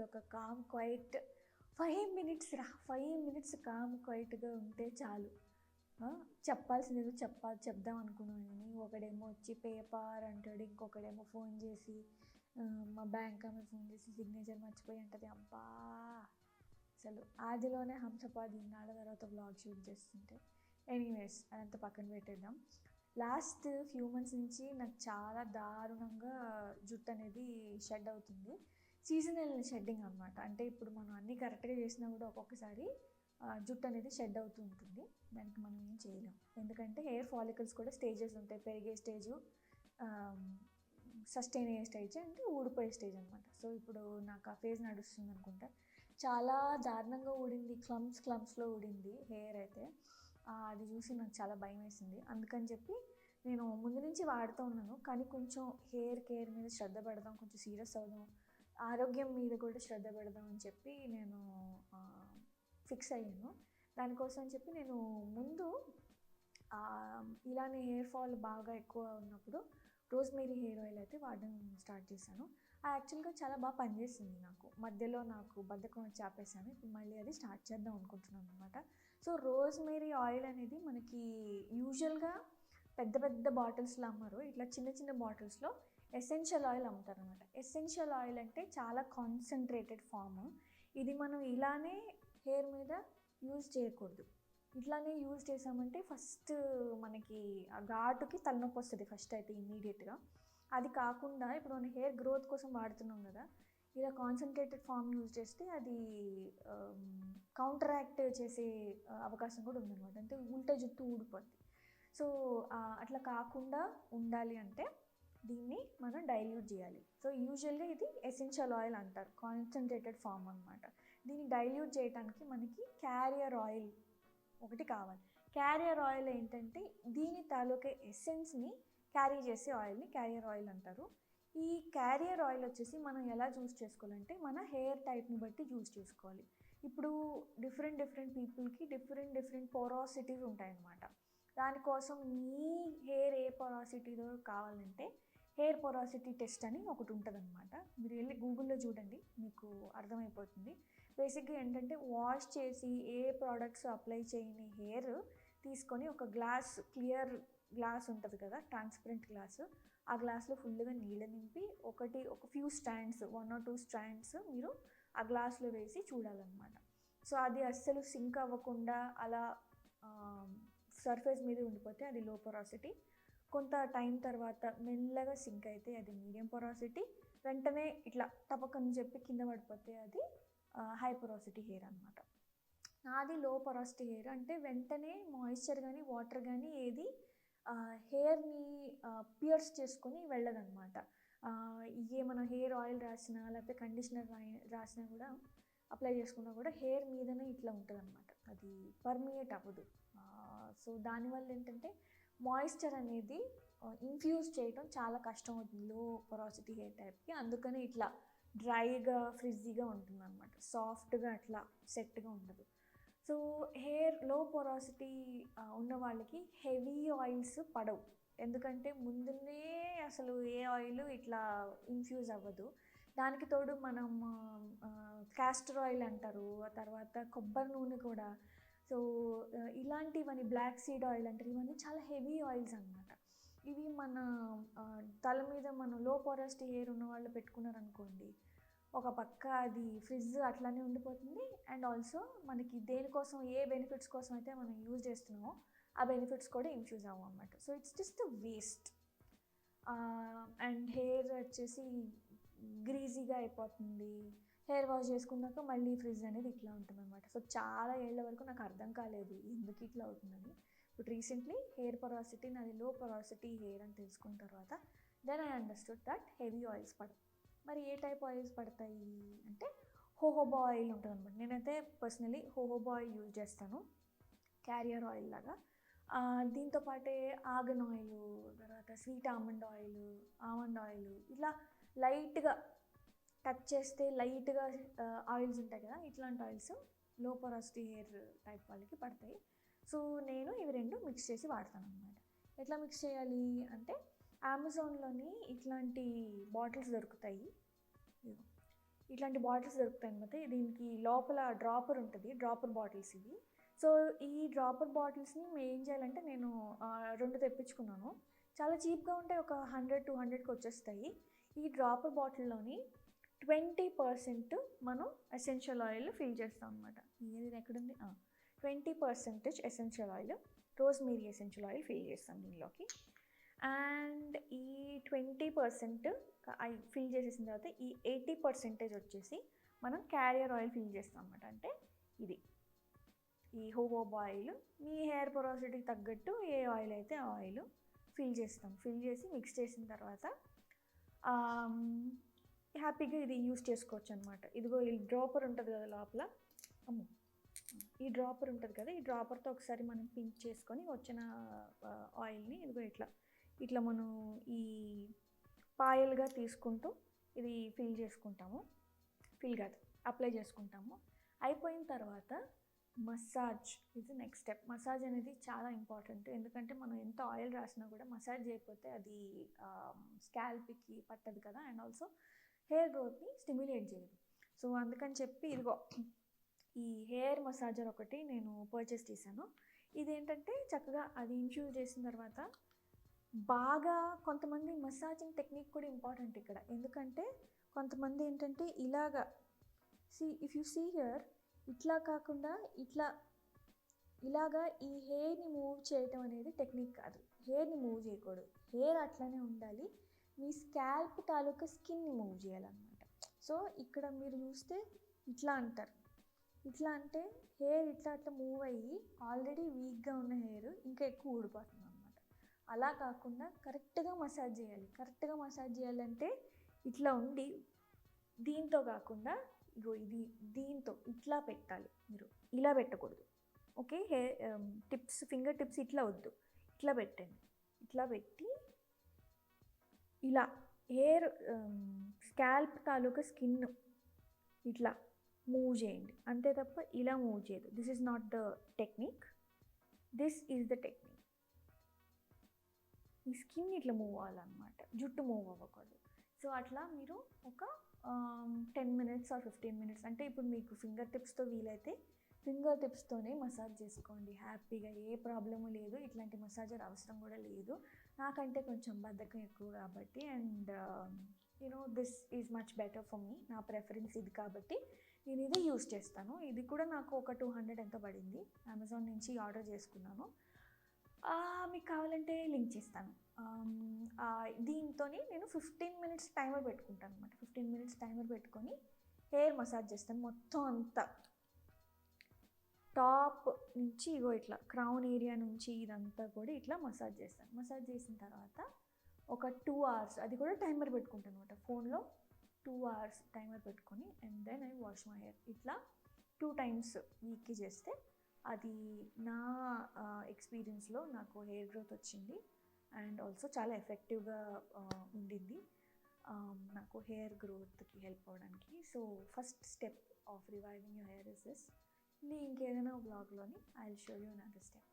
ఒక calm quiet 5 minutes 5 minutes calm క్వైట్గా ఉంటే చాలు. చెప్పాల్సిందేదో చెప్దాం అనుకున్నాను కానీ ఒకడేమో వచ్చి పేపర్ అంటాడు, ఇంకొకడేమో ఫోన్ చేసి మా బ్యాంక్ ఆమె ఫోన్ చేసి సిగ్నేచర్ మర్చిపోయి అంటది. అబ్బా అసలు ఆదిలోనే హంసపాది ఇన్నాళ్ళ తర్వాత బ్లాగ్ షూట్ చేస్తుంటే. ఎనీవేస్ అదంతా పక్కన పెట్టేద్దాం. లాస్ట్ ఫ్యూ మంత్స్ నుంచి నాకు చాలా దారుణంగా జుట్టు అనేది షెడ్ అవుతుంది. సీజనల్ షెడ్డింగ్ అనమాట. అంటే ఇప్పుడు మనం అన్నీ కరెక్ట్గా చేసినా కూడా ఒక్కొక్కసారి జుట్టు అనేది షెడ్ అవుతూ ఉంటుంది. దానికి మనం ఏం చేయలేం, ఎందుకంటే హెయిర్ ఫాలికల్స్ కూడా స్టేజెస్ ఉంటాయి. పెరిగే స్టేజు, సస్టైన్ అయ్యే స్టేజ్, అంటే ఊడిపోయే స్టేజ్ అనమాట. సో ఇప్పుడు నాకు ఆ ఫేజ్ నడుస్తుంది అనుకుంటా. చాలా దారుణంగా ఊడింది, క్లమ్స్లో ఊడింది హెయిర్ అయితే. అది చూసి నాకు చాలా భయం వేసింది. అందుకని చెప్పి నేను ముందు నుంచి వాడుతూ ఉన్నాను, కానీ కొంచెం హెయిర్ కేర్ మీద శ్రద్ధ పెడదాం, కొంచెం సీరియస్ అవుదాం, ఆరోగ్యం మీద కూడా శ్రద్ధ పెడదాం అని చెప్పి నేను ఫిక్స్ అయ్యాను. దానికోసం అని చెప్పి నేను ముందు ఇలానే హెయిర్ ఫాల్ బాగా ఎక్కువ ఉన్నప్పుడు రోజ్మేరీ హెయిర్ ఆయిల్ అయితే వాడడం స్టార్ట్ చేశాను. యాక్చువల్గా చాలా బాగా పనిచేసింది నాకు. మధ్యలో నాకు బద్ధకం వచ్చి ఆపేసాను. ఇప్పుడు మళ్ళీ అది స్టార్ట్ చేద్దాం అనుకుంటున్నాను అనమాట. సో రోజ్మేరీ ఆయిల్ అనేది మనకి యూజువల్గా పెద్ద పెద్ద బాటిల్స్లో అమ్మరు, ఇట్లా చిన్న చిన్న బాటిల్స్లో ఎసెన్షియల్ ఆయిల్ అమ్ముతారు అనమాట. ఎసెన్షియల్ ఆయిల్ అంటే చాలా కాన్సన్ట్రేటెడ్ ఫామ్. ఇది మనం ఇలానే హెయిర్ మీద యూజ్ చేయకూడదు. ఇట్లానే యూజ్ చేసామంటే ఫస్ట్ మనకి ఆ ఘాటుకి తలనొప్పి వస్తుంది ఫస్ట్ అయితే ఇమ్మీడియట్గా. అది కాకుండా ఇప్పుడు మనం హెయిర్ గ్రోత్ కోసం వాడుతున్నాం కదా, ఇలా కాన్సన్ట్రేటెడ్ ఫామ్ యూజ్ చేస్తే అది కౌంటరాక్ట్ చేసే అవకాశం కూడా ఉందన్నమాట. అంటే ఉల్టా జుట్టు ఊడిపోద్ది. సో అట్లా కాకుండా ఉండాలి అంటే దీన్ని మనం డైల్యూట్ చేయాలి. సో యూజువల్గా ఇది ఎసెన్షియల్ ఆయిల్ అంటారు, కాన్సన్ట్రేటెడ్ ఫామ్ అనమాట. దీన్ని డైల్యూట్ చేయడానికి మనకి క్యారియర్ ఆయిల్ ఒకటి కావాలి. క్యారియర్ ఆయిల్ ఏంటంటే దీని తాలూకే ఎసెన్స్ని క్యారీ చేసే ఆయిల్ని క్యారియర్ ఆయిల్ అంటారు. ఈ క్యారియర్ ఆయిల్ వచ్చేసి మనం ఎలా చూస్ చేసుకోవాలంటే మన హెయిర్ టైప్ని బట్టి చూస్ చేసుకోవాలి. ఇప్పుడు డిఫరెంట్ పీపుల్కి డిఫరెంట్ పోరాసిటీస్ ఉంటాయన్నమాట. దానికోసం మీ హెయిర్ ఏ పోరాసిటీలో కావాలంటే హెయిర్ పోరాసిటీ టెస్ట్ అని ఒకటి ఉంటుంది అనమాట. మీరు వెళ్ళి గూగుల్లో చూడండి, మీకు అర్థమైపోతుంది. బేసిక్గా ఏంటంటే వాష్ చేసి ఏ ప్రోడక్ట్స్ అప్లై చేయని హెయిర్ తీసుకొని ఒక గ్లాస్, క్లియర్ గ్లాస్ ఉంటుంది కదా, ట్రాన్స్పరెంట్ గ్లాస్, ఆ గ్లాస్లో ఫుల్గా నీళ్ళు నింపి ఒక ఫ్యూ స్ట్రాండ్స్, 1 or 2 స్ట్రాండ్స్ మీరు ఆ గ్లాస్లో వేసి చూడాలన్నమాట. సో అది అస్సలు సింక్ అవ్వకుండా అలా సర్ఫేస్ మీద ఉండిపోతే అది లో పొరాసిటీ. కొంత టైం తర్వాత మెల్లగా సింక్ అయితే అది మీడియం పొరాసిటీ. వెంటనే ఇట్లా టపకని చెప్పి కింద పడిపోతే అది హై పొరాసిటీ హెయిర్ అనమాట. నాది లో పొరాసిటీ హెయిర్, అంటే వెంటనే మాయిశ్చర్ కానీ వాటర్ కానీ ఏది హెయిర్ని పియర్స్ చేసుకొని వెళ్ళదన్నమాట. ఇవే మనం హెయిర్ ఆయిల్ రాసినా లేకపోతే కండిషనర్ రాసినా కూడా, అప్లై చేసుకున్నా కూడా హెయిర్ మీదనే ఇట్లా ఉంటుంది అనమాట, అది పర్మియేట్ అవ్వదు. సో దానివల్ల ఏంటంటే మాయిశ్చర్ అనేది ఇన్ఫ్యూజ్ చేయడం చాలా కష్టం అవుతుంది లో పొరాసిటీ హెయిర్ టైప్కి. అందుకని ఇట్లా డ్రైగా ఫ్రిజ్జీగా ఉంటుంది అనమాట, సాఫ్ట్గా అట్లా సెట్గా ఉండదు. సో హెయిర్ లో పొరాసిటీ ఉన్న వాళ్ళకి హెవీ ఆయిల్స్ పడవు, ఎందుకంటే ముందునే అసలు ఏ ఆయిల్ ఇట్లా ఇన్ఫ్యూజ్ అవ్వదు. దానికి తోడు మనం క్యాస్టర్ ఆయిల్ అంటారు, ఆ తర్వాత కొబ్బరి నూనె కూడా. సో ఇలాంటివన్నీ బ్లాక్ సీడ్ ఆయిల్ అంటారు, ఇవన్నీ చాలా హెవీ ఆయిల్స్ అనమాట. ఇవి మన తల మీద మనం లో పొరాసిటీ హెయిర్ ఉన్న వాళ్ళు పెట్టుకున్నారనుకోండి, ఒక పక్క అది ఫ్రిడ్జ్ అట్లానే ఉండిపోతుంది, అండ్ ఆల్సో మనకి దేనికోసం ఏ బెనిఫిట్స్ కోసం అయితే మనం యూజ్ చేస్తున్నామో ఆ బెనిఫిట్స్ కూడా ఇన్ఫ్యూజ్ అవ్వం అన్నమాట. So it's just a waste. And hair వచ్చేసి గ్రీజీగా అయిపోతుంది. హెయిర్ వాష్ చేసుకున్నాక మళ్ళీ ఫ్రిడ్జ్ అనేది ఇట్లా ఉంటుంది అనమాట. సో చాలా ఏళ్ళ వరకు నాకు అర్థం కాలేదు ఎందుకు ఇట్లా అవుతుందని. బట్ రీసెంట్లీ హెయిర్ పొరాసిటీ నాది లో పొరాసిటీ హెయిర్ అని తెలుసుకున్న తర్వాత then I understood that heavy oils పడవు. మరి ఏ టైప్ ఆయిల్స్ పడతాయి అంటే హోహోబా ఆయిల్ ఉంటుంది అనమాట. నేనైతే పర్సనలీ హోహోబా ఆయిల్ యూజ్ చేస్తాను, క్యారియర్ ఆయిల్ లాగా. దీంతోపాటే ఆగన్ ఆయిల్, తర్వాత స్వీట్ ఆమండ్ ఆయిల్, ఇట్లా లైట్గా టచ్ చేస్తే లైట్గా ఆయిల్స్ ఉంటాయి కదా, ఇట్లాంటి ఆయిల్స్ లో పొరాసిటీ హెయిర్ టైప్ వాళ్ళకి పడతాయి. సో నేను ఇవి రెండు మిక్స్ చేసి వాడతాను అనమాట. ఎట్లా మిక్స్ చేయాలి అంటే అమెజాన్లోని ఇట్లాంటి బాటిల్స్ దొరుకుతాయి. ఇట్లాంటి బాటిల్స్ దొరుకుతాయి అనమాట. దీనికి లోపల డ్రాపర్ ఉంటుంది, డ్రాపర్ బాటిల్స్ ఇవి. సో ఈ డ్రాపర్ బాటిల్స్ని మేము ఏం చేయాలంటే నేను 2 తెప్పించుకున్నాను. చాలా చీప్గా ఉంటాయి, ఒక 100-200కి వచ్చేస్తాయి. ఈ డ్రాపర్ బాటిల్లోని 20% మనం ఎసెన్షియల్ ఆయిల్ ఫిల్ చేస్తాం అనమాట. ఇది ఎక్కడుంది, 20% essential oil, rosemary essential oil fill చేస్తాం దీనిలోకి. అండ్ ఈ 20% ఫిల్ చేసేసిన తర్వాత ఈ 80% వచ్చేసి మనం క్యారియర్ ఆయిల్ ఫిల్ చేస్తాం అనమాట. అంటే ఇది ఈ హోవోబా ఆయిల్, మీ హెయిర్ పొరాసిటీకి తగ్గట్టు ఏ ఆయిల్ అయితే ఆ ఆయిల్ ఫిల్ చేస్తాం. ఫిల్ చేసి మిక్స్ చేసిన తర్వాత హ్యాపీగా ఇది యూస్ చేసుకోవచ్చు అనమాట. ఇదిగో ఈ డ్రాపర్ ఉంటుంది కదా లోపల, ఈ డ్రాపర్ ఉంటుంది కదా, ఈ డ్రాపర్తో ఒకసారి మనం పింక్ చేసుకొని వచ్చిన ఆయిల్ని ఇదిగో ఇట్లా మనం ఈ పాయలుగా తీసుకుంటూ ఇది ఫిల్ చేసుకుంటాము. ఫిల్ కాదు, అప్లై చేసుకుంటాము. అయిపోయిన తర్వాత మసాజ్ ఇది నెక్స్ట్ స్టెప్. మసాజ్ అనేది చాలా ఇంపార్టెంట్, ఎందుకంటే మనం ఎంత ఆయిల్ రాసినా కూడా మసాజ్ చేయకపోతే అది స్కాల్ప్కి పట్టదు కదా, అండ్ ఆల్సో హెయిర్ గ్రోత్ని స్టిమ్యులేట్ చేయదు. సో అందుకని చెప్పి ఇదిగో ఈ హెయిర్ మసాజర్ ఒకటి నేను పర్చేస్ చేశాను. ఇదేంటంటే చక్కగా అది ఇన్ఫ్యూజ్ చేసిన తర్వాత బాగా కొంతమంది మసాజింగ్ టెక్నిక్ కూడా ఇంపార్టెంట్ ఇక్కడ. ఎందుకంటే కొంతమంది ఏంటంటే ఇలాగా ఇఫ్ యూ సీ హియర్, ఇట్లా కాకుండా ఇలాగా ఈ హెయిర్ని మూవ్ చేయటం అనేది టెక్నిక్ కాదు. హెయిర్ని మూవ్ చేయకూడదు, హెయిర్ అట్లానే ఉండాలి. మీ స్కాల్ప్ తాలూకా స్కిన్ని మూవ్ చేయాలన్నమాట. సో ఇక్కడ మీరు చూస్తే ఇట్లా అంటారు, ఇట్లా అంటే హెయిర్ అట్లా మూవ్ అయ్యి ఆల్రెడీ వీక్గా ఉన్న హెయిర్ ఇంకా ఎక్కువ ఊడిపోతుంది అనమాట. అలా కాకుండా కరెక్ట్గా మసాజ్ చేయాలి. కరెక్ట్గా మసాజ్ చేయాలంటే ఇట్లా ఉండి దీంతో కాకుండా ఇగో దీంతో ఇట్లా పెట్టాలి. మీరు ఇలా పెట్టకూడదు, ఓకే? ఫింగర్ టిప్స్ ఇట్లా వద్దు, ఇట్లా పెట్టండి. ఇట్లా పెట్టి ఇలా హెయిర్ స్కాల్ప్ తాలూకా స్కిన్ ఇట్లా మూవ్ చేయండి, అంతే తప్ప ఇలా మూవ్ చేయదు. This is not the technique, this is the technique. ఈ స్కిన్ ఇట్లా మూవ్ అవ్వాలన్నమాట, జుట్టు మూవ్ అవ్వకూడదు. సో అట్లా మీరు ఒక 10 minutes or 15 minutes, అంటే ఇప్పుడు మీకు ఫింగర్ టిప్స్తో వీలైతే ఫింగర్ టిప్స్తోనే మసాజ్ చేసుకోండి హ్యాపీగా, ఏ ప్రాబ్లము లేదు. ఇట్లాంటి మసాజర్ అవసరం కూడా లేదు. నాకంటే కొంచెం బద్ధకం ఎక్కువ కాబట్టి, and this is much better for me. నా ప్రెఫరెన్స్ ఇది కాబట్టి నేను ఇది యూస్ చేస్తాను. ఇది కూడా నాకు ఒక 200 ఎంతో పడింది, అమెజాన్ నుంచి ఆర్డర్ చేసుకున్నాను. మీకు కావాలంటే లింక్ చేస్తాను. దీంతో నేను 15 minutes టైమర్ పెట్టుకుంటాను అనమాట. 15 minutes టైమర్ పెట్టుకొని హెయిర్ మసాజ్ చేస్తాను మొత్తం అంతా, టాప్ నుంచి ఇగో ఇట్లా క్రౌన్ ఏరియా నుంచి ఇదంతా కూడా ఇట్లా మసాజ్ చేస్తాను. మసాజ్ చేసిన తర్వాత ఒక 2 hours, అది కూడా టైమర్ పెట్టుకుంటాను అనమాట ఫోన్లో. 2 hours టైమర్ పెట్టుకొని and then I wash my hair. ఇట్లా 2 times వీక్కి చేస్తే అది నా ఎక్స్పీరియన్స్లో నాకు హెయిర్ గ్రోత్ వచ్చింది, అండ్ ఆల్సో చాలా ఎఫెక్టివ్గా ఉండింది నాకు హెయిర్ గ్రోత్కి హెల్ప్ అవ్వడానికి. So first step of reviving your hair is this. ఇంకేదైనా బ్లాగ్లోని I will show you another step.